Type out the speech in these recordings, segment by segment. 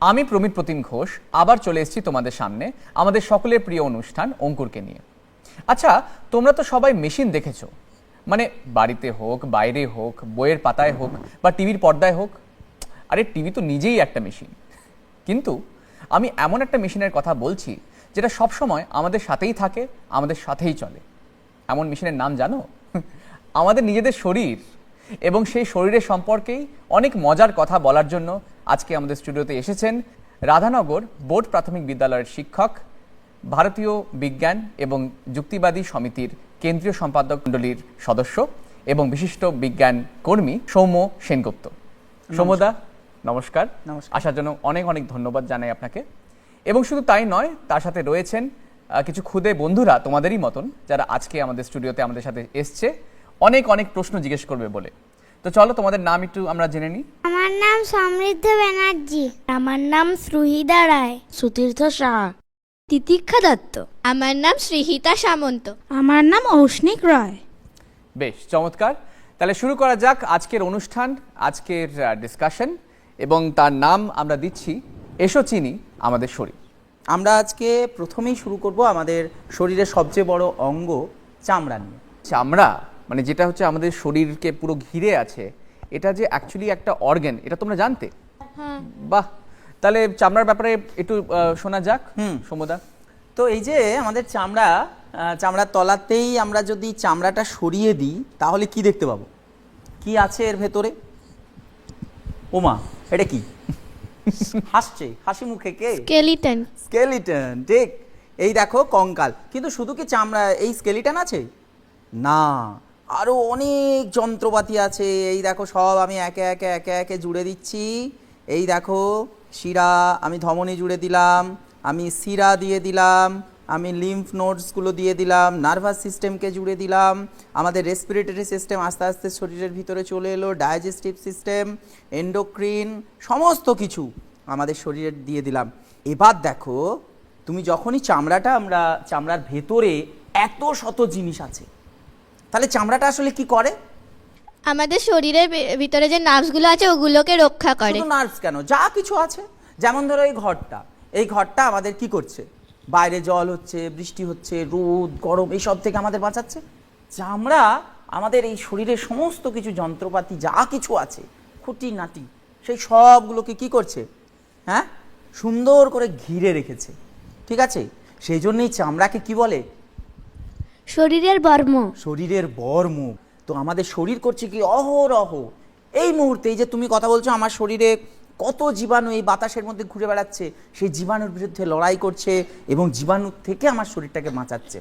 আমি প্রমিত প্রতিম ঘোষ আবার চলে এসেছি তোমাদের সামনে আমাদের সকলের প্রিয় অনুষ্ঠান অঙ্কুরকে নিয়ে। আচ্ছা, তোমরা তো সবাই মেশিন দেখেছো, মানে বাড়িতে হোক, বাইরে হোক, বইয়ের পাতায় হোক বা টিভির পর্দায় হোক। আরে টিভি তো নিজেই একটা মেশিন, কিন্তু আমি এমন একটা মেশিনের কথা বলছি যেটা সবসময় আমাদের সাথেই থাকে, আমাদের সাথেই চলে। এমন মেশিনের নাম জানো? আমাদের নিজেদের শরীর। এবং সেই শরীরের সম্পর্কেই অনেক মজার কথা বলার জন্য আজকে আমাদের স্টুডিওতে এসেছেন রাধানগর বোর্ড প্রাথমিক বিদ্যালয়ের শিক্ষক, ভারতীয় বিজ্ঞান এবং যুক্তিবাদী সমিতির কেন্দ্রীয় সম্পাদক মণ্ডলীর সদস্য এবং বিশিষ্ট বিজ্ঞান কর্মী সৌম্য সেনগুপ্ত। সৌম্যদা, নমস্কার। আসার জন্য অনেক অনেক ধন্যবাদ জানাই আপনাকে। এবং শুধু তাই নয়, তার সাথে রয়েছেন কিছু ক্ষুদে বন্ধুরা তোমাদেরই মতন, যারা আজকে আমাদের স্টুডিওতে আমাদের সাথে এসছে অনেক অনেক প্রশ্ন জিজ্ঞেস করবে বলে। তো চলো তোমাদের নাম একটু আমরা জেনে নিই। আমার নাম সমৃদ্ধ ব্যানার্জি। আমার নাম শ্রুহিদা রায়। সুতীর্থ সাহা। তিতিক্ষা দত্ত। আমার নাম শ্রীহিতা সামন্ত। আমার নাম ঔষ্ণিক রায়। বেশ চমৎকার, তাহলে শুরু করা যাক আজকের অনুষ্ঠান, আজকের ডিসকাশন, এবং তার নাম আমরা দিচ্ছি এসো চিনি আমাদের শরীর। আমরা আজকে প্রথমেই শুরু করব আমাদের শরীরের সবচেয়ে বড় অঙ্গ চামড়া নিয়ে। চামড়া মানে যেটা হচ্ছে আমাদের শরীরকে পুরো ঘিরে আছে, এটা যে অ্যাকচুয়ালি একটা অর্গান, এটা তোমরা জানতে? বাহ, তাহলে চামড়ার ব্যাপারে একটু শোনা যাক। সমুদা। তো এই যে আমাদের চামড়ার তলাতেই আমরা যদি চামড়াটা সরিয়ে দিই তাহলে কি দেখতে পাবো? কি আছে এর ভেতরে? ওমা, এটা কি হাসছে? হাসি মুখে কে? স্কেলিটন। স্কেলিটন, ঠিক। এই দেখো কঙ্কাল। কিন্তু শুধু কি চামড়া এই স্কেলিটন আছে? না, আরো অনেক যন্ত্রপাতি আছে। এই দেখো সব আমি একে একে একে একে জুড়ে দিচ্ছি। এই দেখো শিরা, আমি ধমনী জুড়ে দিলাম, আমি শিরা দিয়ে দিলাম, আমি লিম্ফ নোডসগুলো দিয়ে দিলাম, নার্ভাস সিস্টেমকে জুড়ে দিলাম, আমাদের রেসপিরেটরি সিস্টেম আস্তে আস্তে শরীরের ভিতরে চলে এলো, ডাইজেস্টিভ সিস্টেম, এন্ডোক্রিন, সমস্ত কিছু আমাদের শরীরে দিয়ে দিলাম। এবার দেখো তুমি যখনই আমরা চামড়ার ভেতরে এত শত জিনিস আছে, তাহলে চামড়াটা আসলে কি করে? আমাদের শরীরের ভিতরে যে নার্ভসগুলো আছে ওগুলোকে রক্ষা করে। শুধু নার্ভস কেন, যা কিছু আছে। যেমন ধরো এই ঘরটা আমাদের কি করছে? বাইরে জল হচ্ছে, বৃষ্টি হচ্ছে, রোদ গরম এইসব থেকে আমাদের বাঁচাচ্ছে। চামড়া আমাদের এই শরীরের সমস্ত কিছু যন্ত্রপাতি যা কিছু আছে, খুঁটি নাটি, সেই সবগুলোকে কি করছে? হ্যাঁ, সুন্দর করে ঘিরে রেখেছে। ঠিক আছে, সেই জন্যই চামড়াকে কি বলে? শরীরের বর্ম। শরীরের বর্ম। তো আমাদের শরীর করছে কি অহরহ এই মুহূর্তে, এই যে তুমি কথা বলছো, আমার শরীরে কত জীবাণু এই বাতাসের মধ্যে ঘুরে বেড়াচ্ছে, সেই জীবাণুর বিরুদ্ধে লড়াই করছে এবং জীবাণু থেকে আমার শরীরটাকে বাঁচাচ্ছে।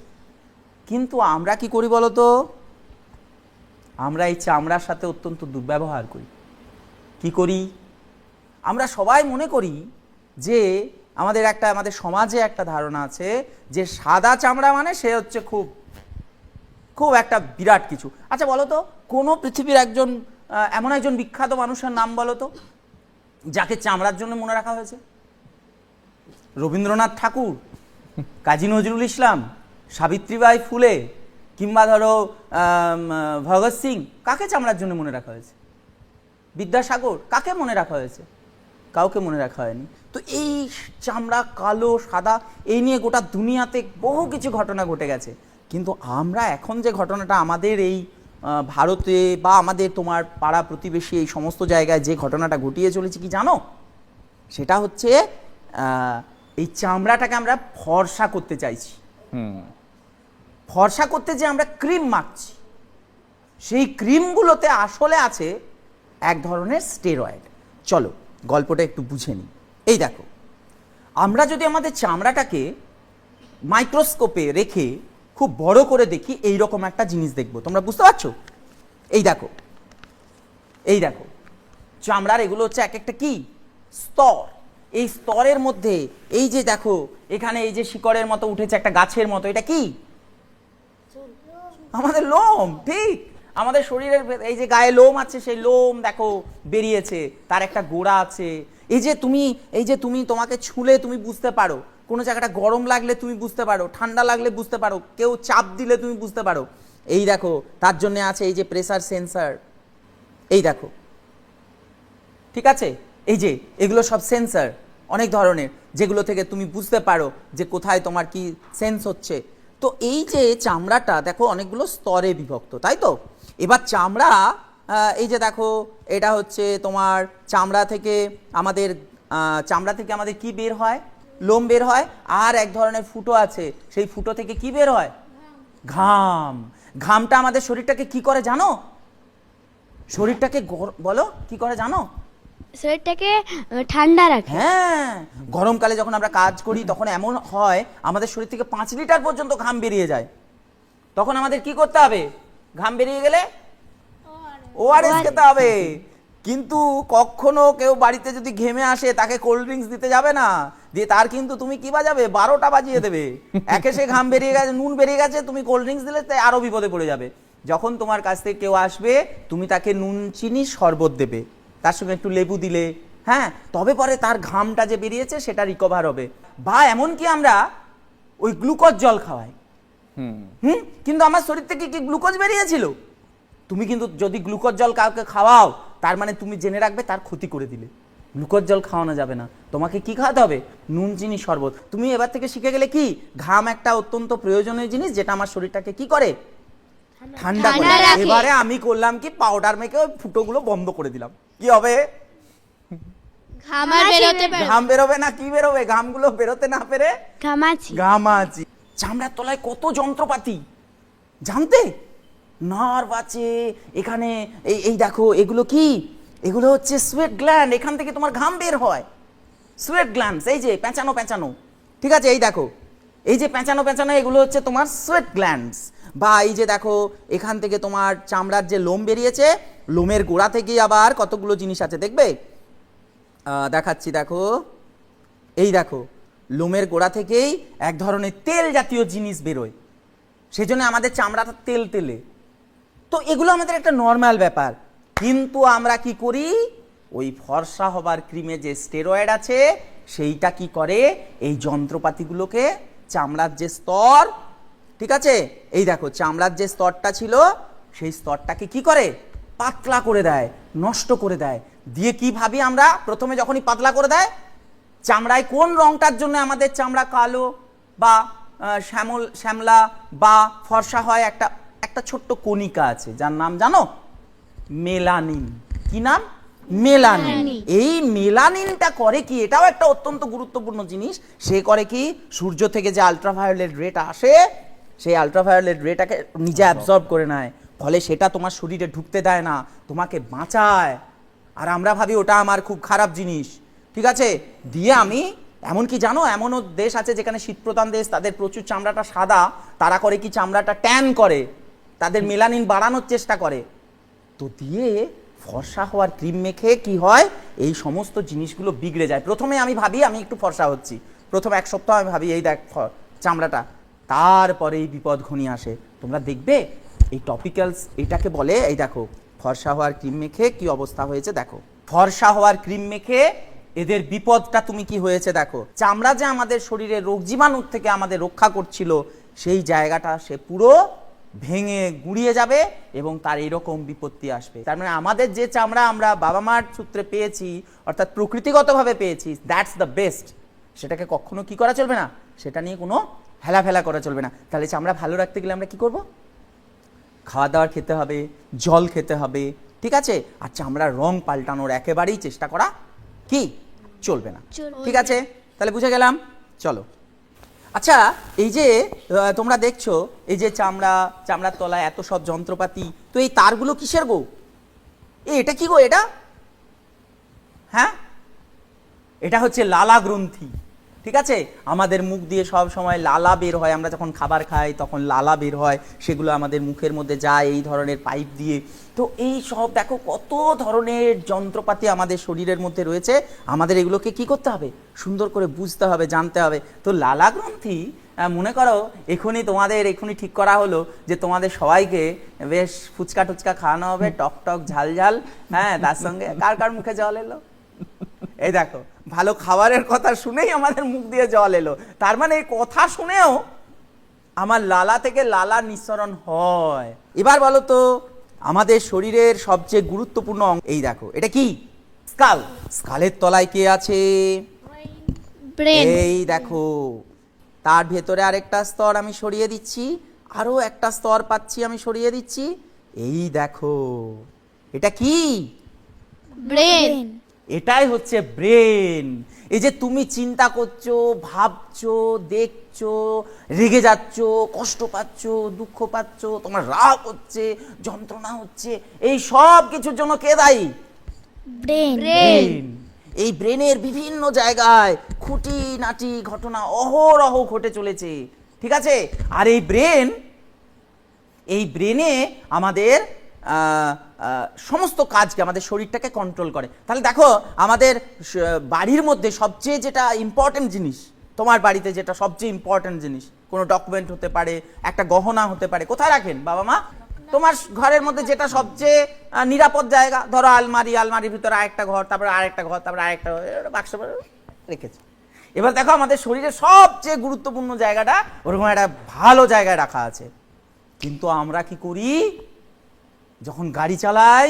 কিন্তু আমরা কি করি বলো তো? আমরা এই চামড়ার সাথে অত্যন্ত দুর্ব্যবহার করি। কি করি? আমরা সবাই মনে করি যে আমাদের সমাজে একটা ধারণা আছে যে সাদা চামড়া মানে সে হচ্ছে খুব খুব একটা বিরাট কিছু। আচ্ছা বলো তো, কোনো পৃথিবীর এমন একজন বিখ্যাত মানুষের নাম বলো তো যাকে চামড়ার জন্য মনে রাখা হয়েছে? রবীন্দ্রনাথ ঠাকুর, কাজী নজরুল ইসলাম, সাবিত্রীবাই ফুলে, কিংবা ধরো ভগৎ সিং, কাকে চামড়ার জন্য মনে রাখা হয়েছে? বিদ্যাসাগর, কাকে মনে রাখা হয়েছে? কাউকে মনে রাখা হয়নি। তো এই চামড়া কালো সাদা এই নিয়ে গোটা দুনিয়াতে বহু কিছু ঘটনা ঘটে গেছে। কিন্তু আমরা এখন যে ঘটনাটা আমাদের এই ভারতে বা আমাদের তোমার পাড়া প্রতিবেশী এই সমস্ত জায়গায় যে ঘটনাটা ঘটিয়ে চলেছি কি জানো? সেটা হচ্ছে এই চামড়াটাকে আমরা ফর্সা করতে চাইছি। ফর্সা করতে যে আমরা ক্রিম মাখছি, সেই ক্রিমগুলোতে আসলে আছে এক ধরনের স্টেরয়েড। চলো গল্পটা একটু বুঝে নিই। এই দেখো, আমরা যদি আমাদের চামড়াটাকে মাইক্রোস্কোপে রেখে খুব বড় করে দেখি, এই রকম একটা জিনিস দেখবো। তোমরা বুঝতে পারছো? এই দেখো চামড়ার এগুলো হচ্ছে এক একটা কি স্তর। এই স্তরের মধ্যে এই যে দেখো এখানে এই যে শিকড়ের মতো উঠেছে একটা গাছের মতো, এটা কি? আমাদের লোম। ঠিক, আমাদের শরীরের এই যে গায়ে লোম আছে, সেই লোম দেখো বেরিয়েছে, তার একটা গোড়া আছে। এই যে তুমি তোমাকে ছুলে তুমি বুঝতে পারো, কোনো জায়গাটা গরম লাগলে তুমি বুঝতে পারো, ঠান্ডা লাগলে বুঝতে পারো, কেউ চাপ দিলে তুমি বুঝতে পারো। এই দেখো তার জন্য আছে এই যে প্রেসার সেন্সার। এই দেখো, ঠিক আছে, এই যে এগুলো সব সেন্সার। অনেক ধরনের, যেগুলো থেকে তুমি বুঝতে পারো যে কোথায় তোমার কি সেন্স হচ্ছে। তো এই যে চামড়াটা দেখো অনেকগুলো স্তরে বিভক্ত, তাই তো? এবার চামড়া, এই যে দেখো এটা হচ্ছে তোমার চামড়া থেকে আমাদের কি বের হয়? লোম বের হয়। আর এক ধরনের ফুটো আছে, সেই ফুটো থেকে কি বের হয়? ঘাম। ঘামটা আমাদের শরীরটাকে কি করে জানো? শরীরটাকে বলো কি করে জানো? শরীরটাকে ঠান্ডা রাখে। হ্যাঁ, গরমকালে যখন আমরা কাজ করি তখন এমন হয় আমাদের শরীর থেকে 5 লিটার পর্যন্ত ঘাম বেরিয়ে যায়। তখন আমাদের কি করতে হবে? ঘাম বেরিয়ে গেলে ওআরএস খেতে হবে। কিন্তু কখনো কেউ বাড়িতে যদি ঘেমে আসে তাকে কোল্ড ড্রিঙ্কস দিতে যাবে না, দিয়ে তার কিন্তু তুমি কি বাজাবে? 12টা বাজিয়ে দেবে। একে সে ঘাম বেরিয়ে গেছে, নুন বেরিয়ে গেছে, তুমি কোল্ড ড্রিঙ্কস দিলে তাই আরো বিপদে পড়ে যাবে। যখন তোমার কাছ থেকে কেউ আসবে তুমি তাকে নুন চিনি শরবত দেবে, তার সঙ্গে একটু লেবু দিলে, হ্যাঁ, তবে পরে তার ঘামটা যে বেরিয়েছে সেটা রিকভার হবে। বা এমনকি আমরা ওই গ্লুকোজ জল খাওয়াই। কিন্তু আমার শরীর থেকে কি গ্লুকোজ বেরিয়েছিল? তুমি কিন্তু যদি গ্লুকোজ জল কাউকে খাওয়াও তার মানে তুমি জেনে রাখবে তার ক্ষতি করে দিলে। গ্লুকোজ জল খাওয়ানো যাবে না, তোমাকে কি খাওয়াতে হবে? নুন চিনি শরবত। তুমি এবার থেকে শিখে গেলে কি ঘাম একটা অত্যন্ত প্রয়োজনীয় জিনিস, যেটা আমার শরীরটাকে কি করে? ঠান্ডা করে। এবারে আমি করলাম কি, পাউডার মেখে ওই ফুটোগুলো বন্ধ করে দিলাম। কি হবে? ঘাম আর বেরোতে পারে। ঘাম বেরোবে না, কি বেরোবে? ঘামগুলো বেরোতে না পেরে ঘামাচি। চামড়ার তলায় কত যন্ত্রপাতি জানতে? নার্ভ আছে এখানে। এই দেখো এগুলো কি? এগুলো হচ্ছে সোয়েট গ্ল্যান্ড। এখান থেকে তোমার ঘাম বের হয়, সোয়েট গ্ল্যান্ডস। এই যে পেঁচানো পেঁচানো, ঠিক আছে? এই দেখো এই যে পেঁচানো পেঁচানো, এগুলো হচ্ছে তোমার সোয়েট গ্ল্যান্ডস। বা এই যে দেখো এখান থেকে তোমার চামড়ার যে লোম বেরিয়েছে, লোমের গোড়া থেকে আবার কতগুলো জিনিস আছে, দেখবে? দেখাচ্ছি, দেখো এই দেখো লোমের গোড়া থেকেই এক ধরনের তেল জাতীয় জিনিস বেরোয়, সেজন্য আমাদের চামড়াটা তেল তেলে। তো এগুলো আমাদের একটা নর্মাল ব্যাপার। কিন্তু আমরা কি করি? ওই ফর্সা হবার ক্রিমে যে স্টেরয়েড আছে সেইটা কি করে? এই যন্ত্রপাতিগুলোকে, চামড়ার যে স্তর, ঠিক আছে, এই দেখো চামড়ার যে স্তরটা ছিল সেই স্তরটাকে কি করে? পাতলা করে দেয়, নষ্ট করে দেয়। দিয়ে কি ভাবি আমরা? প্রথমে যখনই পাতলা করে দেয়, চামড়ায় কোন রংটার জন্য আমাদের চামড়া কালো বা শ্যামলা বা ফর্সা হয়? একটা ছোট্ট কণিকা আছে যার নাম জানো? মেলানিন। কি নাম? মেলানিন। এই মেলানিনটা করে কি? এটাও একটা অত্যন্ত গুরুত্বপূর্ণ জিনিস। সে করে কি? সূর্য থেকে যে আলট্রাভায়োলেট রেটা আসে সেই আলট্রাভায়োলেট রেটাকে নিজে অ্যাবজর্ব করে নেয়, ফলে সেটা তোমার শরীরে ঢুকতে দেয় না, তোমাকে বাঁচায়। আর আমরা ভাবি ওটা আমার খুব খারাপ জিনিস, ঠিক আছে? দিয়ে আমি এমনকি জানো, এমনও দেশ আছে যেখানে শীতপ্রধান দেশ, তাদের প্রচুর চামড়াটা সাদা, তারা করে কি? চামড়াটা ট্যান করে, তাদের মেলানিন বাড়ানোর চেষ্টা করে। তো দিয়ে ফর্সা হওয়ার ক্রিম মেখে কি হয়? এই সমস্ত জিনিসগুলো বিগড়ে যায়। প্রথমে আমি ভাবি আমি একটু ফর্সা হচ্ছি, প্রথম 1 সপ্তাহ আমি ভাবি এই দেখ চামড়াটা, তারপরে এই বিপদ ঘনিয়ে আসে। তোমরা দেখবে এই টপিক্যালস এটাকে বলে, এই দেখো ফর্সা হওয়ার ক্রিম মেখে কি অবস্থা হয়েছে দেখো। ফর্সা হওয়ার ক্রিম মেখে এদের বিপদটা তুমি কি হয়েছে দেখো। চামড়া যে আমাদের শরীরে রোগ জীবাণুর থেকে আমাদের রক্ষা করছিল, সেই জায়গাটা সে পুরো ভেঙে গুঁড়িয়ে যাবে এবং তার এরকম বিপত্তি আসবে। তার মানে আমাদের যে চামড়া আমরা বাবা মার সূত্রে পেয়েছি, অর্থাৎ প্রকৃতিগতভাবে পেয়েছি, দ্যাটস দ্য বেস্ট। সেটাকে কখনো কি করা চলবে না, সেটা নিয়ে কোনো হেলাফেলা করা চলবে না। তাহলে চামড়া ভালো রাখতে গেলে আমরা কি করব? খাওয়া দাওয়ার খেতে হবে, জল খেতে হবে, ঠিক আছে? আর চামড়ার রং পাল্টানোর একেবারেই চেষ্টা করা কি চলবে না, ঠিক আছে? তাহলে বুঝে গেলাম। চলো, আচ্ছা এই যে তোমরা দেখছো এই যে চামড়ার তলায় এত সব যন্ত্রপাতি, তো এই তারগুলো কিসের গো? এটা কি গো? এটা, হ্যাঁ, এটা হচ্ছে লালা গ্রন্থি, ঠিক আছে? আমাদের মুখ দিয়ে সব সময় লালা বের হয়, আমরা যখন খাবার খাই তখন লালা বের হয়, সেগুলো আমাদের মুখের মধ্যে যায় এই ধরনের পাইপ দিয়ে। তো এই সব দেখো কত ধরনের যন্ত্রপাতি আমাদের শরীরের মধ্যে রয়েছে, আমাদের এগুলোকে কি করতে হবে? সুন্দর করে বুঝতে হবে, জানতে হবে। তো লালা গ্রন্থি, মনে করো এখনই ঠিক করা হলো যে তোমাদের সবাইকে বেশ ফুচকা টুচকা খাওয়ানো হবে, টক টক ঝাল ঝাল, হ্যাঁ, তার সঙ্গে কার মুখে জল এলো? এই দেখো, ভালো খাবারের কথা শুনেই আমাদের মুখ দিয়ে জল এলো। তার মানে এই কথা শুনেও আমার লালা থেকে লালা নিঃসরণ হয়। এবার বলো তো, আমাদের শরীরের সবচেয়ে গুরুত্বপূর্ণ অঙ্গ, এই দেখো এটা কি? স্কাল। স্কালের তলায় কে আছে? ব্রেন এই দেখো, তার ভেতরে আরেকটা স্তর আমি সরিয়ে দিচ্ছি, আরো একটা স্তর পাচ্ছি আমি সরিয়ে দিচ্ছি। এই দেখো, এটা কি? ব্রেন এটাই হচ্ছে ব্রেন। এই যে তুমি চিন্তা করছো, ভাবছো, দেখছো, রেগে যাচ্ছ, কষ্ট পাচ্ছ, দুঃখ পাচ্ছ, তোমার রাগ হচ্ছে, যন্ত্রণা হচ্ছে, এই সব কিছুর জন্য কে দায়ী? Brain brain. এই ব্রেনের বিভিন্ন জায়গায় খুঁটিনাটি ঘটনা অহরহ ঘটে চলেছে, ঠিক আছে? আর এই ব্রেনে আমাদের সমস্ত কাজকে, আমাদের শরীরটাকে কন্ট্রোল করে। তাহলে দেখো, আমাদের বাড়ির মধ্যে সবচেয়ে যেটা ইম্পর্টেন্ট জিনিস, তোমার বাড়িতে যেটা সবচেয়ে ইম্পর্টেন্ট জিনিস, কোনো ডকুমেন্ট হতে পারে, একটা গহনা হতে পারে, কোথায় রাখেন বাবা মা? তোমার ঘরের মধ্যে যেটা সবচেয়ে নিরাপদ জায়গা, ধরো আলমারি, আলমারির ভিতরে আরেকটা ঘর, তারপরে আরেকটা ঘর, তারপরে আরেকটা বাক্স রেখেছে। এবার দেখো, আমাদের শরীরের সবচেয়ে গুরুত্বপূর্ণ জায়গাটা ওরকম একটা ভালো জায়গায় রাখা আছে। কিন্তু আমরা কি করি? যখন গাড়ি চালাই,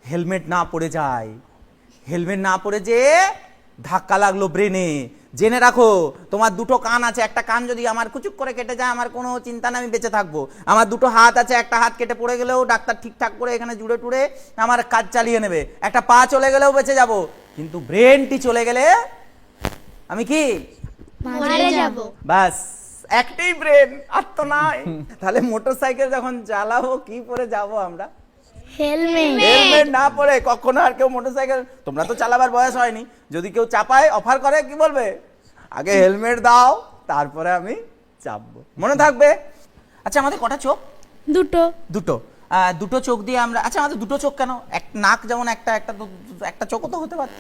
হেলমেট না পরে যাই, হেলমেট না পরে যে ধাক্কা লাগলো ব্রেনে। জেনে রাখো, তোমার দুটো কান আছে, একটা কান যদি আমার কুচুক করে কেটে যায়, আমার কোনো চিন্তা নেই, আমি বেঁচে থাকবো। আমার দুটো হাত আছে, একটা হাত কেটে পড়ে গেলেও ডাক্তার ঠিকঠাক করে এখানে জুড়ে টুড়ে আমার কাজ চালিয়ে নেবে। একটা পা চলে গেলেও বেঁচে যাব, কিন্তু ব্রেনটি চলে গেলে আমি কি? মারা যাব। বাস, একটাই ব্রেন, আর তো নয়। তাহলে মোটরসাইকেল যখন চালাবো কি পরে যাব আমরা? হেলমেট হেলমেট না পরে কখনো আর কেউ মোটরসাইকেল, তোমরা তো চালাবার বয়স হয়নি, যদি কেউ চাপায়, অফার করে, কি বলবে? আগে হেলমেট দাও, তারপরে আমি চাপবো। মনে থাকবে? আচ্ছা, আমাদের কটা চোখ? দুটো দুটো। দুটো চোখ দিয়ে আমরা, আচ্ছা আমাদের দুটো চোখ কেন? এক নাক যেমন একটা, একটা চোখও তো হতে পারত।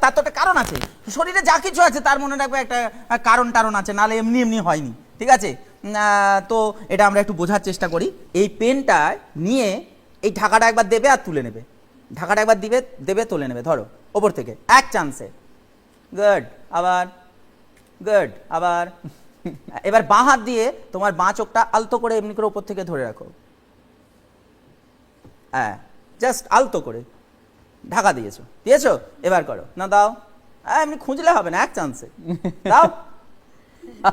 তার তো একটা কারণ আছে। শরীরে যা কিছু আছে তার মনে রাখবে একটা কারণ আছে, নাহলে এমনি এমনি হয়নি, ঠিক আছে? তো এটা আমরা একটু বোঝার চেষ্টা করি। এই পেনটা নিয়ে এই ঢাকাটা একবার দেবে আর তুলে নেবে, ঢাকাটা একবার দেবে তুলে নেবে, ধরো ওপর থেকে এক চান্সে। গুড, আবার গুড, আবার। এবার বাঁ হাত দিয়ে তোমার বাঁ চোখটা আলতো করে এমনি করে ওপর থেকে ধরে রাখো। হ্যাঁ, জাস্ট আলতো করে ঢাকা দিয়েছো। এবার করো না, দাও। এমনি খুঁজলে হবে না, এক চান্সে দাও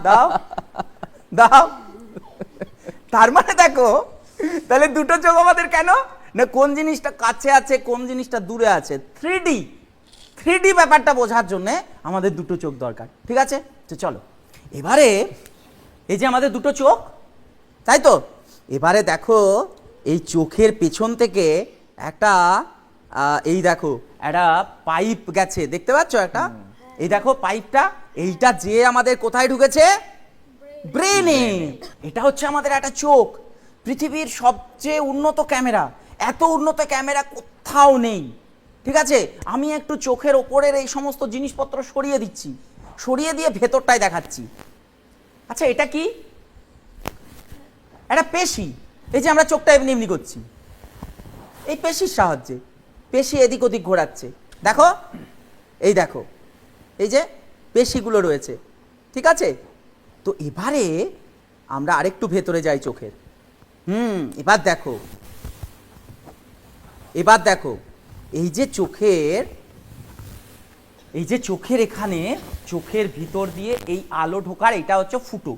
দাও দাও। তার মানে দেখো, তাহলে দুটো চোখ আমাদের কেন? না, কোন জিনিসটা কাছে আছে, কোন জিনিসটা দূরে আছে, 3D ব্যাপারটা বোঝার জন্য আমাদের দুটো চোখ দরকার, ঠিক আছে? তো চলো, এবারে এই যে আমাদের দুটো চোখ, তাই তো? এবারে দেখো, এই চোখের পেছন থেকে একটা এই দেখো একটা পাইপ গেছে, দেখতে পাচ্ছ একটা? এই দেখো পাইপটা, এইটা যে আমাদের কোথায় ঢুকেছে? ব্রেনে। এটা হচ্ছে আমাদের একটা চোখ, পৃথিবীর সবচেয়ে উন্নত ক্যামেরা। এত উন্নত ক্যামেরা কোথাও নেই, ঠিক আছে? আমি একটু চোখের ওপরের এই সমস্ত জিনিসপত্র সরিয়ে দিচ্ছি, সরিয়ে দিয়ে ভেতরটায় দেখাচ্ছি। আচ্ছা, এটা কি? একটা পেশি। এই যে আমরা চোখটা এমনি এমনি করছি, এই পেশির সাহায্যে পেশি এদিক ওদিক ঘোরাচ্ছে, দেখো, এই দেখো, এই যে পেশিগুলো রয়েছে, ঠিক আছে? তো এবারে আমরা আরেকটু ভেতরে যাই চোখের। এবার দেখো, এই যে চোখের এখানে, চোখের ভিতর দিয়ে এই আলো ঢোকার, এটা হচ্ছে ফুটো।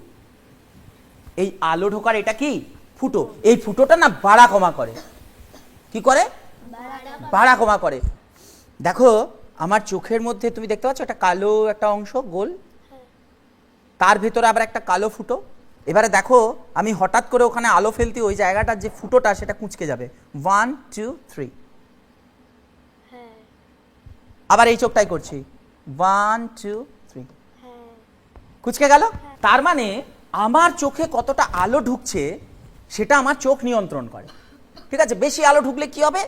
এই আলো ঢোকার এটা কি? ফুটো। এই ফুটোটা না বাড়া কমা করে। কি করে? বাড়া কমা করে। দেখো, আমার চোখের মধ্যে তুমি দেখতে পাচ্ছ একটা কালো একটা অংশ গোল, তার ভেতরে আবার একটা কালো ফুটো। এবারে দেখো, আমি হঠাৎ করে ওখানে আলো ফেলতে, ওই জায়গাটার যে ফুটোটা সেটা কুঁচকে যাবে। 1 2 3। আবার এই চোখটাই করছি, 1 2 3, কুঁচকে গেল। তার মানে আমার চোখে কতটা আলো ঢুকছে সেটা আমার চোখ নিয়ন্ত্রণ করে, ঠিক আছে? বেশি আলো ঢুকলে কি হবে?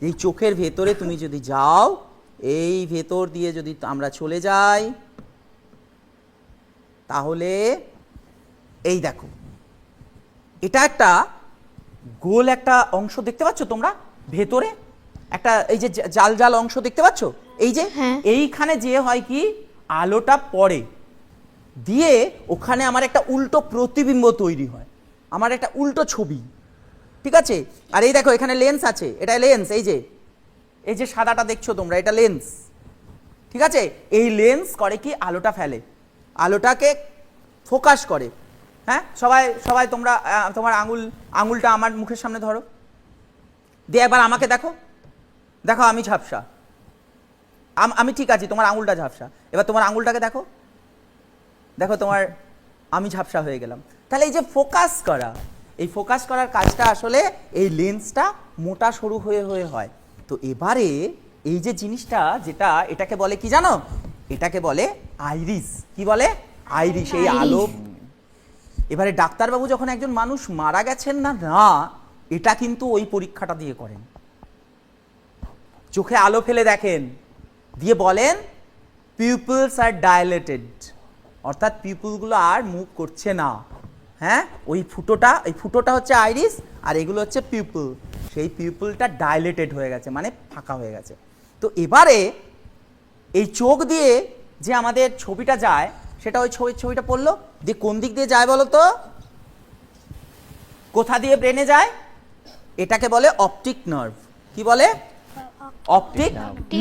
এই চোখের ভেতরে তুমি যদি যাও, এই ভেতর দিয়ে যদি আমরা চলে যাই, তাহলে এই দেখো, এটা একটা গোল একটা অংশ দেখতে পাচ্ছ তোমরা ভেতরে, একটা এই যে জাল জাল অংশ দেখতে পাচ্ছ, এই যে এইখানে যে হয় কি, আলোটা পড়ে দিয়ে ওখানে আমার একটা উল্টো প্রতিবিম্ব তৈরি হয়, আমার একটা উল্টো ছবি, ঠিক আছে? আর এই দেখো, এখানে লেন্স আছে, এটা লেন্স, এই যে সাদাটা দেখছো তোমরা, এটা লেন্স, ঠিক ঠিক আছে? এই লেন্স করে কি, আলোটা ফেলে, আলোটাকে ফোকাস করে। হ্যাঁ, সবাই সবাই তোমরা তোমার আঙুলটা আমার মুখের সামনে ধরো, দিয়ে এবার আমাকে দেখো, দেখো আমি ঝাপসা, আমি ঠিক আছি, তোমার আঙুলটা ঝাপসা। এবার তোমার আঙুলটাকে দেখো, দেখো তোমার আমি ঝাপসা হয়ে গেলাম। তাহলে এই যে ফোকাস করা, এই ফোকাস করার কাজটা আসলে এই লেন্সটা মোটা সরু হয়ে হয়ে হয়। তো এবারে এই যে জিনিসটা, যেটা এটাকে বলে কি জানো, এটাকে বলে আইরিস। কি বলে? আইরিস। এই আলো, এবারে ডাক্তারবাবু যখন একজন মানুষ মারা গেছেন না, এটা কিন্তু ওই পরীক্ষাটা দিয়ে করেন। চোখে আলো ফেলে দেখেন, দিয়ে বলেন পিউপলস আর ডাইলেটেড, অর্থাৎ পিউপলগুলো আর মুভ করছে না। হ্যাঁ, ওই ফুটোটা হচ্ছে আইরিস, আর এগুলো হচ্ছে পিউপল। সেই পিউপলটা ডাইলেটেড হয়ে গেছে, মানে ফাঁকা হয়ে গেছে। তো এবারে এই চোখ দিয়ে যে আমাদের ছবিটা যায়, সেটা ওই ছবিটা পড়লো, দিয়ে কোন দিক দিয়ে যায় বলো তো? কোথা দিয়ে ব্রেনে যায়? এটাকে বলে অপটিক নার্ভ। কি বলে? Optic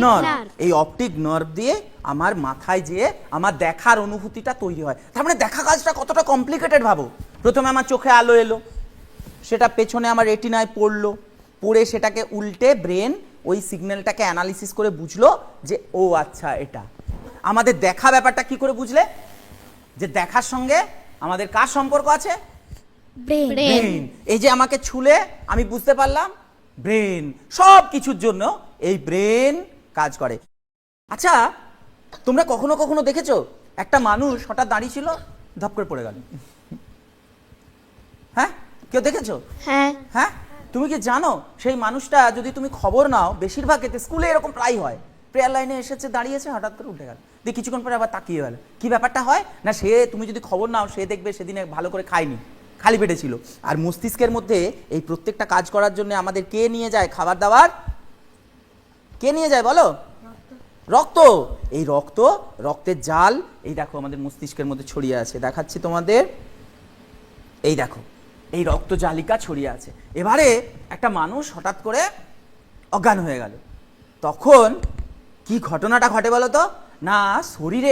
nerve. এই অপটিক নার্ভ দিয়ে আমার মাথায় যেয়ে আমার দেখার অনুভূতিটা তৈরি হয়। তার মানে দেখা কাজটা কতটা কমপ্লিকেটেড ভাবো। প্রথমে আমার চোখে আলো এলো, সেটা পেছনে আমার রেটিনায় পড়লো, পড়ে সেটাকে উল্টে ব্রেন ওই সিগন্যালটাকে অ্যানালিসিস করে বুঝলো যে ও আচ্ছা এটা। আমাদের দেখা ব্যাপারটা কি করে বুঝলে? যে দেখার সঙ্গে আমাদের কার সম্পর্ক আছে? ব্রেন। ব্রেন। এই যে আমাকে ছুলে আমি বুঝতে পারলাম, ব্রেন। সব কিছুর জন্য এই ব্রেন কাজ করে। আচ্ছা, তোমরা কখনো কখনো দেখেছো একটা মানুষ হঠাৎ দাঁড়িয়ে ছিল, ধপ করে পড়ে গেল? হ্যাঁ, কেউ দেখেছো? হ্যাঁ। হ্যাঁ, তুমি কি জানো সেই মানুষটা যদি তুমি খবর নাও, বেশিরভাগ ক্ষেত্রে স্কুলে এরকম প্রায় হয়, প্রেয়ার লাইনে এসেছে, দাঁড়িয়েছে, হঠাৎ করে উঠে গেল, দিয়ে কিছুক্ষণ পরে আবার তাকিয়ে গেল। কি ব্যাপারটা হয় না, সে, তুমি যদি খবর নাও, সে দেখবে সেদিনে ভালো করে খায়নি, খালি পেটে ছিল। আর মস্তিষ্কের মধ্যে এই প্রত্যেকটা কাজ করার জন্য আমাদের কে নিয়ে যায় খাবার দাবার? কে নিয়ে যায় বলো? রক্ত। এই রক্তের জাল এই দেখো আমাদের মস্তিষ্কের মধ্যে ছড়িয়ে আছে, দেখাচ্ছি তোমাদের। এই দেখো, এই রক্ত জালিকা ছড়িয়ে আছে। এবারে একটা মানুষ হঠাৎ করে অজ্ঞান হয়ে গেল, তখন কি ঘটনাটা ঘটে বলো তো? না, শরীরে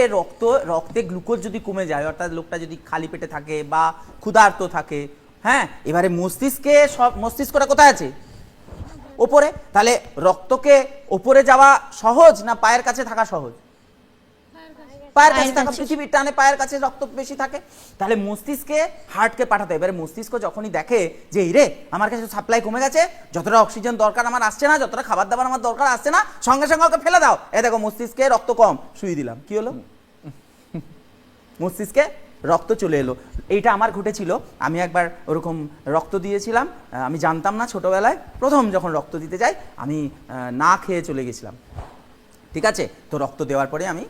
রক্তে গ্লুকোজ যদি কমে যায়, অর্থাৎ লোকটা যদি খালি পেটে থাকে বা ক্ষুধার্ত থাকে, হ্যাঁ, এবারে মস্তিষ্কটা কোথায় আছে? ওপরে। তাহলে রক্তকে ওপরে যাওয়া সহজ না পায়ের কাছে থাকা সহজ? পায়ের কাছে থাকা। পৃথিবীর টানে পায়ের কাছে রক্ত বেশি থাকে। তাহলে মস্তিষ্কে হার্টকে পাঠাতে, এবারে মস্তিষ্ক যখনই দেখে যে এই রে আমার কাছে সাপ্লাই কমে গেছে, যতটা অক্সিজেন দরকার আমার আসছে না, যতটা খাবার দাবার আমার দরকার আসছে না, সঙ্গে সঙ্গে ওকে ফেলে দাও। এই দেখো মস্তিষ্কে রক্ত কম, শুয়ে দিলাম, কি হলো? মস্তিষ্কে রক্ত চলে এলো। এইটা আমার ঘটেছিল। আমি একবার ওরকম রক্ত দিয়েছিলাম, আমি জানতাম না ছোটবেলায়, প্রথম যখন রক্ত দিতে যাই আমি না খেয়ে চলে গেছিলাম, ঠিক আছে? তো রক্ত দেওয়ার পরে আমি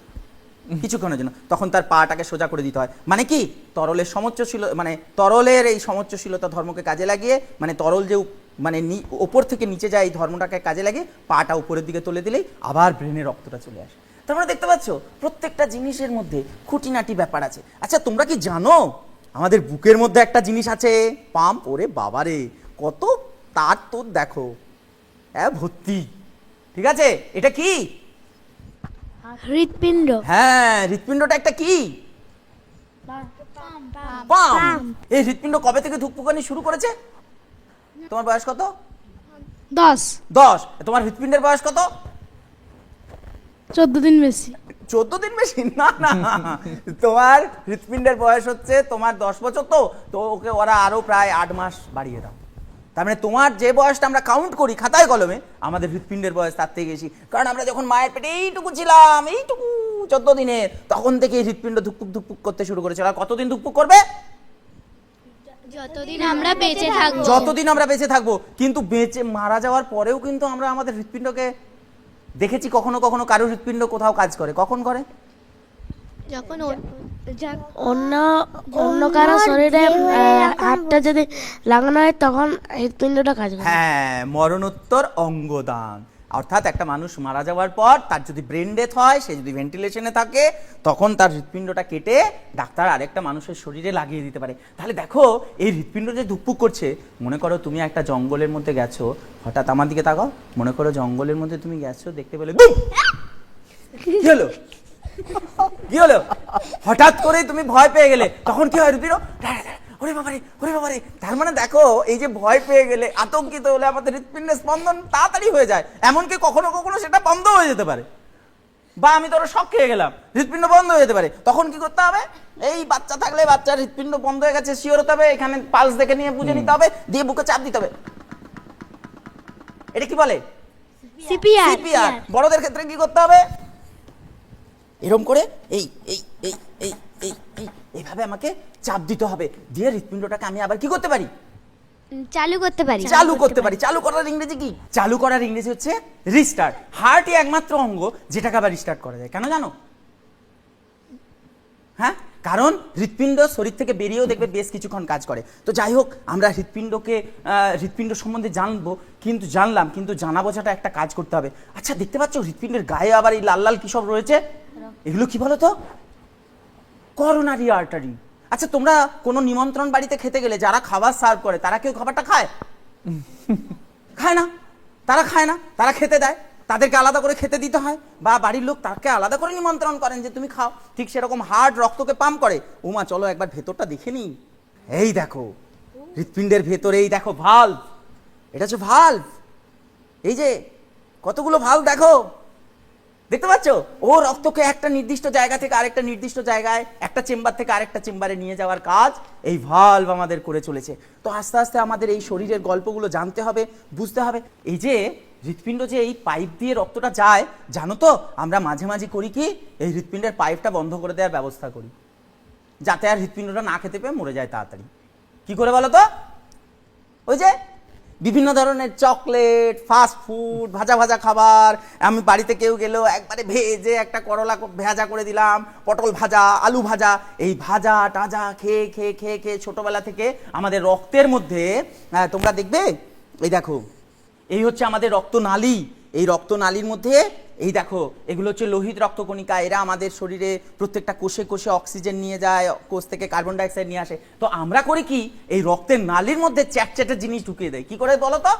কিছুক্ষণের জন্য, তখন তার পাটাকে সোজা করে দিতে হয়। মানে কি, তরলের সমচ্ছশীল, মানে তরলের এই সমচ্ছশীলতা ধর্মকে কাজে লাগিয়ে, মানে তরল যে মানে ওপর থেকে নিচে যায়, এই ধর্মটাকে কাজে লাগিয়ে পাটা উপরের দিকে তুলে দিলেই আবার ব্রেনে রক্তটা চলে আসে। তোমরা দেখতে পাচ্ছ প্রত্যেকটা জিনিসের মধ্যে খুঁটিনাটি ব্যাপার আছে। আচ্ছা, তোমরা কি জানো আমাদের বুকের মধ্যে একটা জিনিস আছে, পাম্প? ওরে বাবারে, কত তার তোর দেখো, হ্যাঁ, ভর্তি। ঠিক আছে, এটা কি? হৃৎপিণ্ড। হ্যাঁ, হৃৎপিণ্ডটা একটা কি? পাম্প। এই হৃৎপিণ্ড কবে থেকে ধুকপুকানি শুরু করেছে? তোমার বয়স কত? 10। 10। তোমার হৃৎপিণ্ডের বয়স কত? 14 দিন বেশি। 14 দিন বেশি? না না, তোমার হৃৎপিণ্ডের বয়স হচ্ছে তোমার 10 বছর, তো ওকে ওরা আরো প্রায় 8 মাস বাড়িয়ে দাও। তার মানে তোমার যে বয়সটা আমরা কাউন্ট করি খাতায় কলমে, আমাদের হৃৎপিণ্ডের বয়স তার থেকে বেশি। কারণ আমরা যখন মায়ের পেটে এইটুকু ছিলাম, এইটুকু 14 দিনের, তখন থেকে হৃৎপিণ্ড ধুকপুক ধুকপুক করতে শুরু করেছিল। আর কতদিন ধুকপুক করবে? যতদিন আমরা বেঁচে থাকবো। যতদিন আমরা বেঁচে থাকবো। কিন্তু বেঁচে মারা যাওয়ার পরেও কিন্তু আমরা আমাদের হৃৎপিণ্ডকে দেখেছি কখনো কখনো কারোর হৃৎপিণ্ড কোথাও কাজ করে। কখন করে? যখন অন্য কারো শরীরে হাতটা যদি লাগানো হয়, তখন হৃৎপিণ্ডটা কাজ করে। হ্যাঁ, মরণোত্তর অঙ্গদান। অর্থাৎ একটা মানুষ মারা যাওয়ার পর তার যদি ব্রেন ডেথ হয়, সে যদি ভেন্টিলেশনে থাকে, তখন তার হৃৎপিণ্ডটা কেটে ডাক্তার আরেকটা মানুষের শরীরে লাগিয়ে দিতে পারে। তাহলে দেখো, এই হৃৎপিণ্ড যে ধুকপুক করছে, মনে করো তুমি একটা জঙ্গলের মধ্যে গেছো, হঠাৎ আমার দিকে তাকাও, মনে করো জঙ্গলের মধ্যে তুমি গেছো, দেখতে পেলে কি হলো কি হলো হঠাৎ করেই তুমি ভয় পেয়ে গেলে, তখন কি হয় রুদ্র? ওরে বাবারে ওরে বাবারে। তার মানে দেখো, এই যে ভয় পেয়ে গেলে, আতঙ্কিত হলে আমাদের হৃৎপিণ্ডের স্পন্দন তাড়াতাড়ি হয়ে যায়, এমনকি কখনো কখনো সেটা বন্ধ হয়ে যেতে পারে। বা আমি ধরো শক খেয়ে গেলাম, হৃৎপিণ্ড বন্ধ হয়ে যেতে পারে, তখন কি করতে হবে? এই বাচ্চা থাকলে বাচ্চার হৃৎপিণ্ড বন্ধ হয়ে গেছে শিওর হতে হবে, এখানে পালস দেখে নিয়ে বুঝে নিতে হবে, দিয়ে বুকে চাপ দিতে হবে। এটা কি বলে? সিপিআর। সিপিআর। বড়দের ক্ষেত্রে কি করতে হবে? এরকম করে এই এই এই এই এই এই এইভাবে আমাকে চাপ দিতে হবে, দিয়ে হৃৎপিণ্ডটাকে আমি আবার কি করতে পারি? চালু করতে পারি। চালু করতে পারি। চালু করার ইংরেজি কি? চালু করার ইংরেজি হচ্ছে রিস্টার্ট। হার্টই একমাত্র অঙ্গ যেটাকে আবার রিস্টার্ট করা যায়। কেন জানো? হ্যাঁ, কারণ হৃৎপিণ্ড শরীর থেকে বেরিয়েও দেখবে বেশ কিছুক্ষণ কাজ করে। তো যাই হোক, আমরা হৃৎপিণ্ড সম্বন্ধে জানলাম, কিন্তু জানা বোঝাটা একটা কাজ করতে হবে। আচ্ছা, দেখতে পাচ্ছ হৃৎপিণ্ডের গায়ে আবার এই লাল লাল কি সব রয়েছে? এগুলো কি বলো তো? Coronary artery. আচ্ছা, তোমরা কোনো নিমন্ত্রণ বাড়িতে খেতে গেলে যারা খাবার সার্ভ করে তারা কেউ খাবারটা খায়? খায় না। তারা খায় না, তারা খেতে দেয়, তাদেরকে আলাদা করে খেতে দিতে হয়, বা বাড়ির লোক তাকে আলাদা করে নিমন্ত্রণ করেন যে তুমি খাও। ঠিক সেরকম হার্ট রক্তকে পাম্প করে। উমা, চলো একবার ভেতরটা দেখে নিই। এই দেখো হৃৎপিণ্ডের ভেতরে, এই দেখো ভালভ, এটা হচ্ছে ভালভ। এই যে কতগুলো ভালভ দেখো, দেখতে পাচ্ছ? ও রক্তকে একটা নির্দিষ্ট জায়গা থেকে আরেকটা নির্দিষ্ট জায়গায়, একটা চেম্বার থেকে আরেকটা চেম্বারে নিয়ে যাওয়ার কাজ এই ভালভ আমাদের করে চলেছে। তো আস্তে আস্তে আমাদের এই শরীরের গল্পগুলো জানতে হবে, বুঝতে হবে। এই যে হৃৎপিণ্ড যে এই পাইপ দিয়ে রক্তটা যায়, জানো তো আমরা মাঝে মাঝে করি কি, এই হৃৎপিণ্ডের পাইপটা বন্ধ করে দেওয়ার ব্যবস্থা করি, যাতে আর হৃৎপিণ্ডটা না খেতে পেয়ে মরে যায় তাড়াতাড়ি। কি করে বলো তো? ওই যে বিভিন্ন ধরনের চকলেট, ফাস্ট ফুড, ভাজা ভাজা খাবার, আমি বাড়িতে কেউ গেলেও একবারে ভেজে একটা করলা ভাজা করে দিলাম, পটল ভাজা, আলু ভাজা, এই ভাজা টাজা খেয়ে খেয়ে খেয়ে খেয়ে ছোটবেলা থেকে আমাদের রক্তের মধ্যে, তোমরা দেখবে এই দেখো, এই হচ্ছে আমাদের রক্তনালী। এই রক্তনালীর মধ্যে এই দেখো, এগুলো হচ্ছে লোহিত রক্তকণিকা। এরা আমাদের শরীরে প্রত্যেকটা কোষে কোষে অক্সিজেন নিয়ে যায়, কোষ থেকে কার্বন ডাইঅক্সাইড নিয়ে আসে। তো আমরা করি কি, এই রক্তের নালীর মধ্যে চ্যাটচ্যাটে জিনিস ঢুকিয়ে দেয়। কি করে বলো তো?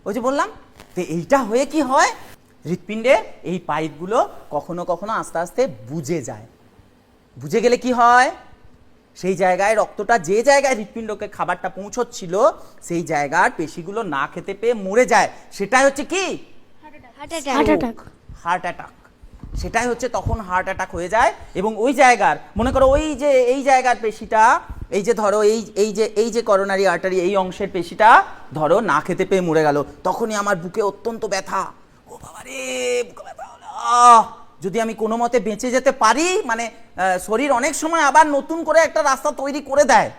ওই যে বললাম। তো এইটা হয়ে কি হয়, হৃৎপিণ্ডে এই পাইপগুলো কখনো কখনো আস্তে আস্তে বুজে যায়। বুজে গেলে কি হয়, সেই জায়গায় রক্তটা, যে জায়গায় হৃৎপিণ্ডকে খাবারটা পৌঁছচ্ছিল, সেই জায়গার পেশিগুলো না খেতে পেয়ে মরে যায়। সেটাই হচ্ছে কি? Heart attack. সেটাই হচ্ছে তখন হার্ট অ্যাটাক হয়ে যায়। এবং ওই জায়গার, মনে করো ওই যে এই জায়গার পেশিটা, এই যে ধরো এই যে করোনারি আর্টারি, এই অংশের পেশিটা ধরো না খেতে পেয়ে মরে গেল, তখনই আমার বুকে অত্যন্ত ব্যথা। ও বাবা রে, বুকে ব্যথা হলো। যদি আমি কোনো মতে বেঁচে যেতে পারি, মানে শরীর অনেক সময় আবার নতুন করে একটা রাস্তা তৈরি করে দেয়,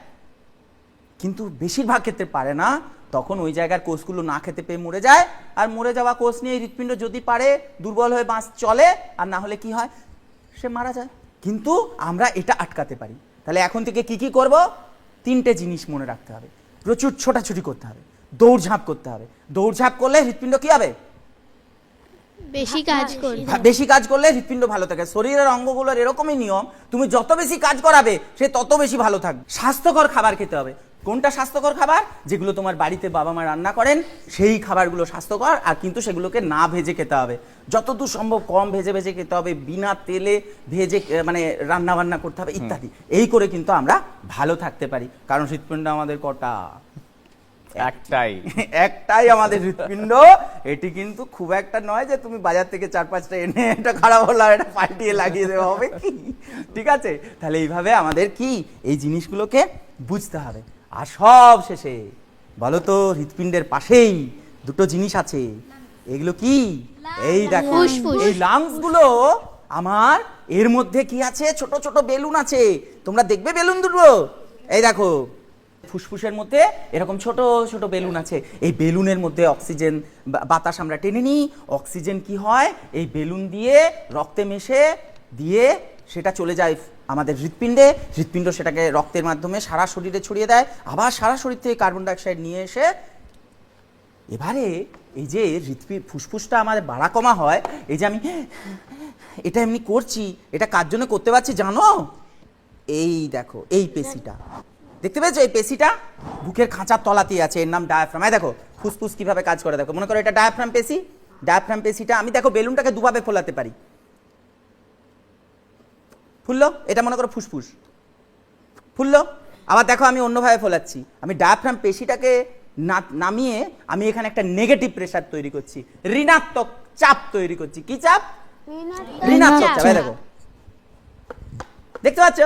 কিন্তু বেশিরভাগ ক্ষেত্রে পারে না। তখন ওই জায়গার কোষগুলো না খেতে পেয়ে মরে যায়। আর মরে যাওয়া কোষ নিয়ে হৃৎপিণ্ড যদি পারে দুর্বল হয়ে চলে, আর না হলে কি হয়, সে মারা যায়। কিন্তু আমরা এটা আটকাতে পারি। তাহলে এখন থেকে কি কি করব? 3টে জিনিস মনে রাখতে হবে। প্রচুর ছোটাছুটি করতে হবে, দৌড়ঝাঁপ করতে হবে। দৌড়ঝাঁপ করলে হৃৎপিণ্ড কি হবে? বেশি কাজ করবে। বেশি কাজ করলে হৃৎপিণ্ড ভালো থাকে। শরীরের অঙ্গগুলোর এরকমই নিয়ম, তুমি যত বেশি কাজ করাবে সে তত বেশি ভালো থাকবে। স্বাস্থ্যকর খাবার খেতে হবে। কোনটা স্বাস্থ্যকর খাবার? যেগুলো তোমার বাড়িতে বাবা মা রান্না করেন, সেই খাবারগুলো স্বাস্থ্যকর। আর কিন্তু সেগুলোকে না ভেজে খেতে হবে, যতদূর সম্ভব কম ভেজে ভেজে খেতে হবে, বিনা তেলে ভেজে মানে রান্না বান্না করতে হবে ইত্যাদি। এই করে কিন্তু আমরা ভালো থাকতে পারি। কারণ হৃৎপিণ্ড আমাদের কটা? একটাই আমাদের হৃৎপিণ্ড। এটি কিন্তু খুব একটা নয় যে তুমি বাজার থেকে 4-5টা এনে এটা খারাপ হলো আর এটা পাল্টিয়ে লাগিয়ে দেওয়া হবে কি, ঠিক আছে? তাহলে এইভাবে আমাদের কি এই জিনিসগুলোকে বুঝতে হবে। আর সব শেষে বলো তো, হৃৎপিণ্ডের পাশেই 2টো জিনিস আছে, এগুলো কি? এই দেখো, এই লাংস গুলো আমার, এর মধ্যে কি আছে? ছোট ছোট বেলুন আছে। তোমরা দেখবে বেলুন দুটো, এই দেখো, ফুসফুসের মধ্যে এরকম ছোট ছোট বেলুন আছে। এই বেলুনের মধ্যে অক্সিজেন, বাতাস আমরা টেনে নিই। অক্সিজেন কি হয়, এই বেলুন দিয়ে রক্তে মেশে দিয়ে সেটা চলে যায় আমাদের হৃৎপিণ্ডে। হৃৎপিণ্ড সেটাকে রক্তের মাধ্যমে সারা শরীরে ছড়িয়ে দেয়। আবার সারা শরীর থেকে কার্বন ডাইঅক্সাইড নিয়ে এসে, এবারে এই যে ফুসফুসটা আমাদের বাড়া কমা হয়, এই যে আমি এটা এমনি করছি, এটা কার জন্য করতে পারছি জানো? এই দেখো, এই পেশিটা দেখতে পেয়েছো? এই পেশিটা বুকের খাঁচার তলাতেই আছে, এর নাম ডায়াফ্রাম। এই দেখো ফুসফুস কিভাবে কাজ করে দেখো। মনে করো এটা ডায়াফ্রাম পেশি। ডায়াফ্রাম পেশিটা আমি দেখো বেলুনটাকে দুভাবে ফোলাতে পারি। ফুললো, এটা মনে করো ফুসফুস, ফুললো। আবার দেখো আমি অন্যভাবে ফোলাচ্ছি, আমি ডায়াফ্রাম পেশিটাকে নামিয়ে আমি এখানে একটা নেগেটিভ প্রেসার তৈরি করছি, ঋণাত্মক চাপ তৈরি করছি। কি চাপ? ঋণাত্মক চাপ। এই দেখো, দেখতে পাচ্ছ?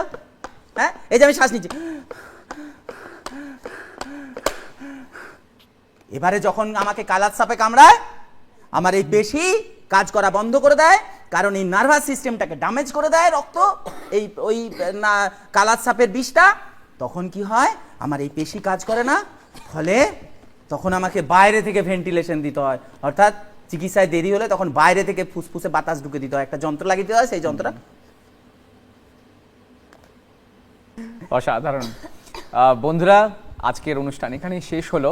হ্যাঁ, এই যে আমি শ্বাস নিচ্ছি, এবারে যখন আমাকে কালাত সাপে কামড়ায় আমার এই পেশি কাজ করা বন্ধ করে দেয়, কারণ এই নার্ভাস সিস্টেমটাকে ড্যামেজ করে দেয় রক্ত, এই ওই কালাত সাপের বিষটা। তখন কি হয়, আমার এই পেশি কাজ করে না, ফলে তখন আমাকে বাইরে থেকে ভেন্টিলেশন দিতে হয়, অর্থাৎ চিকিৎসায় দেরি হলে তখন বাইরে থেকে ফুসফুসে বাতাস ঢুকে দিতে হয়, একটা যন্ত্র লাগিয়ে দিতে হয়, সেই যন্ত্রটা। অসাধারণ। বন্ধুরা, আজকের অনুষ্ঠান এখানেই শেষ হলো,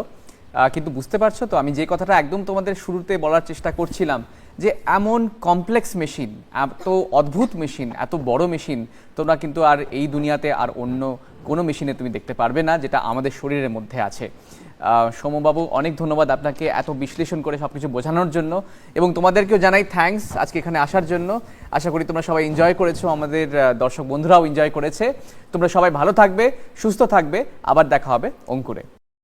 কিন্তু বুঝতে পারছো তো আমি যে কথাটা একদম তোমাদের শুরুতে বলার চেষ্টা করছিলাম, যে এমন কমপ্লেক্স মেশিন, এত অদ্ভুত মেশিন, এত বড় মেশিন তোমরা কিন্তু আর এই দুনিয়াতে আর অন্য কোনো মেশিনে তুমি দেখতে পারবে না, যেটা আমাদের শরীরের মধ্যে আছে। সৌম্যবাবু, অনেক ধন্যবাদ আপনাকে এত বিশ্লেষণ করে সব কিছু বোঝানোর জন্য, এবং তোমাদেরকেও জানাই থ্যাঙ্কস আজকে এখানে আসার জন্য। আশা করি তোমরা সবাই এনজয় করেছো, আমাদের দর্শক বন্ধুরাও এনজয় করেছে। তোমরা সবাই ভালো থাকবে, সুস্থ থাকবে, আবার দেখা হবে অঙ্কুরে।